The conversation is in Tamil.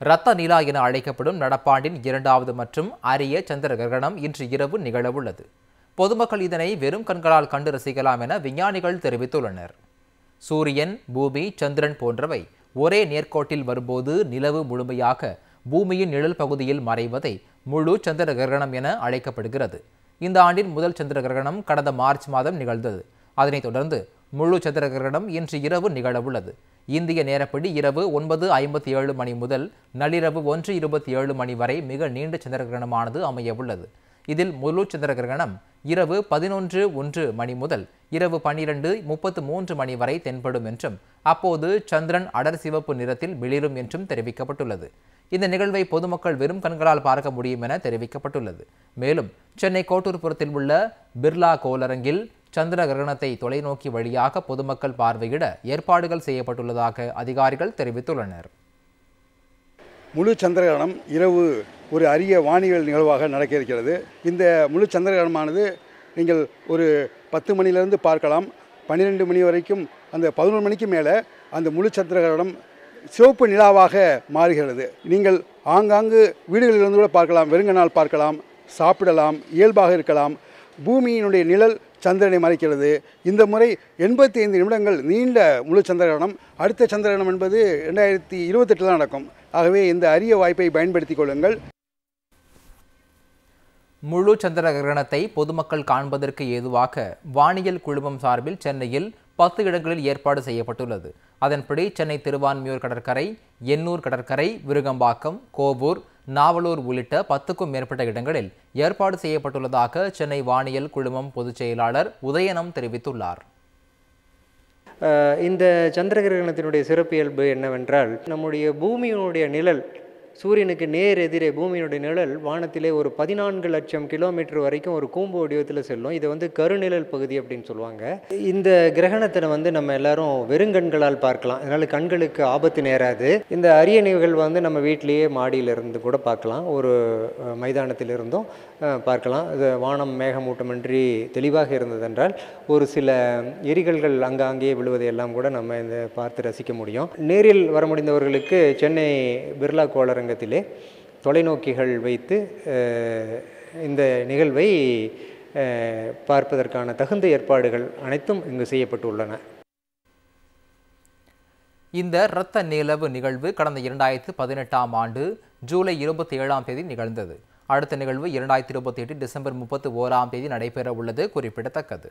இரத்த நிலா என அழைக்கப்படும் நடப்பாண்டின் 2வது மற்றும் அரிய சந்திர கிரகணம் இன்று இரவு நிகழவுள்ளது. பொதுமக்கள் இதனை வெறும் கண்களால் கண்டு ரசிக்கலாம் என விஞ்ஞானிகள் தெரிவித்துள்ளனர். சூரியன், பூமி, சந்திரன் போன்றவை ஒரே நேர்கோட்டில் வரும்போது நிலவு முழுமையாக பூமியின் நிழல் பகுதியில் மறைவதை முழு சந்திர கிரகணம் என அழைக்கப்படுகிறது. இந்த ஆண்டின் முதல் சந்திர கிரகணம் கடந்த மார்ச் மாதம் நிகழ்ந்தது. அதனைத் தொடர்ந்து முழு சந்திர கிரகணம் இன்று இரவு நிகழவுள்ளது. இந்திய நேரப்படி இரவு 9:57 மணி முதல் நள்ளிரவு 1:27 மணி வரை மிக நீண்ட சந்திர கிரகணமானது அமையவுள்ளது. இதில் முழு சந்திர கிரகணம் இரவு 11:01 மணி முதல் இரவு 12:33 மணி வரை தென்படும் என்றும் அப்போது சந்திரன் அடர் சிவப்பு நிறத்தில் வெளிரும் என்றும் தெரிவிக்கப்பட்டுள்ளது. இந்த நிகழ்வை பொதுமக்கள் வெறும் கண்களால் பார்க்க முடியும் என தெரிவிக்கப்பட்டுள்ளது. மேலும் சென்னை கோட்டூர்புரத்தில் உள்ள பிர்லா கோளரங்கில் சந்திர கிரகணத்தை தொலைநோக்கி வழியாக பொதுமக்கள் பார்வையிட ஏற்பாடுகள் செய்யப்பட்டுள்ளதாக அதிகாரிகள் தெரிவித்துள்ளனர். முழு சந்திர கிரகணம் இரவு ஒரு அரிய வானியல் நிகழ்வாக நடக்க இருக்கிறது. இந்த முழு சந்திர கிரகணமானது நீங்கள் ஒரு 10 மணிலிருந்து பார்க்கலாம். 12 மணி வரைக்கும், அந்த 11 மணிக்கு மேலே அந்த முழு சந்திர கிரகணம் சிவப்பு நிலாவாக மாறுகிறது. நீங்கள் ஆங்காங்கு வீடுகளிலிருந்து கூட பார்க்கலாம், வெறுங்கனால் பார்க்கலாம், சாப்பிடலாம், இயல்பாக இருக்கலாம். பூமியினுடைய நிழல் சந்திரனை மறைக்கிறது. இந்த முறை 85 நிமிடங்கள் நீண்ட முழு சந்திர கிரகணம். அடுத்த சந்திர கிரகணம் என்பது 2028 நடக்கும். ஆகவே இந்த அரிய வாய்ப்பை பயன்படுத்திக் கொள்ளுங்கள். முழு சந்திர கிரகணத்தை பொதுமக்கள் காண்பதற்கு ஏதுவாக வானியல் குழுமம் சார்பில் சென்னையில் 10 இடங்களில் ஏற்பாடு செய்யப்பட்டுள்ளது. அதன்படி சென்னை திருவான்மியூர் கடற்கரை, எண்ணூர் கடற்கரை, விருகம்பாக்கம், கோவூர், நாவலூர் உள்ளிட்ட 10க்கும் மேற்பட்ட இடங்களில் ஏற்பாடு செய்யப்பட்டுள்ளதாக சென்னை வானியல் குழுமம் பொதுச் செயலாளர் உதயனம் தெரிவித்துள்ளார். இந்த சந்திர கிரகணத்தினுடைய சிறப்பியல்பு என்னவென்றால், நம்முடைய பூமியினுடைய நிழல் சூரியனுக்கு நேர் எதிரே பூமியினுடைய நிழல் வானத்திலே ஒரு 14 லட்சம் கிலோமீட்டர் வரைக்கும் ஒரு கூம்பு வடிவத்தில் செல்லும். இதை கருநிழல் பகுதி அப்படின்னு சொல்லுவாங்க. இந்த கிரகணத்தை நம்ம எல்லாரும் வெறுங்கண்களால் பார்க்கலாம். அதனால் கண்களுக்கு ஆபத்து நேராது. இந்த அரிய நிகழ்வு நம்ம வீட்டிலேயே மாடியிலிருந்து கூட பார்க்கலாம், ஒரு மைதானத்தில் இருந்தும் பார்க்கலாம். இது வானம் மேகமூட்டமின்றி தெளிவாக இருந்ததென்றால் ஒரு சில எரிகல்கள் அங்கேயே விழுவதை எல்லாம் கூட நம்ம இந்த பார்த்து ரசிக்க முடியும். நேரில் வர முடிந்தவர்களுக்கு சென்னை பிர்லா கோளரங்கத்திலே தொலைநோக்கிகள் வைத்து இந்த நிகழ்வை பார்ப்பதற்கான தகுந்த ஏற்பாடுகள் அனைத்தும் இங்கு செய்யப்பட்டுள்ளன. இந்த இரத்த நிலவு நிகழ்வு கடந்த 2018ஆம் ஆண்டு ஜூலை 27ஆம் தேதி நிகழ்ந்தது. அடுத்த நிகழ்வு 2028 டிசம்பர் 31ஆம் தேதி நடைபெற உள்ளது குறிப்பிடத்தக்கது.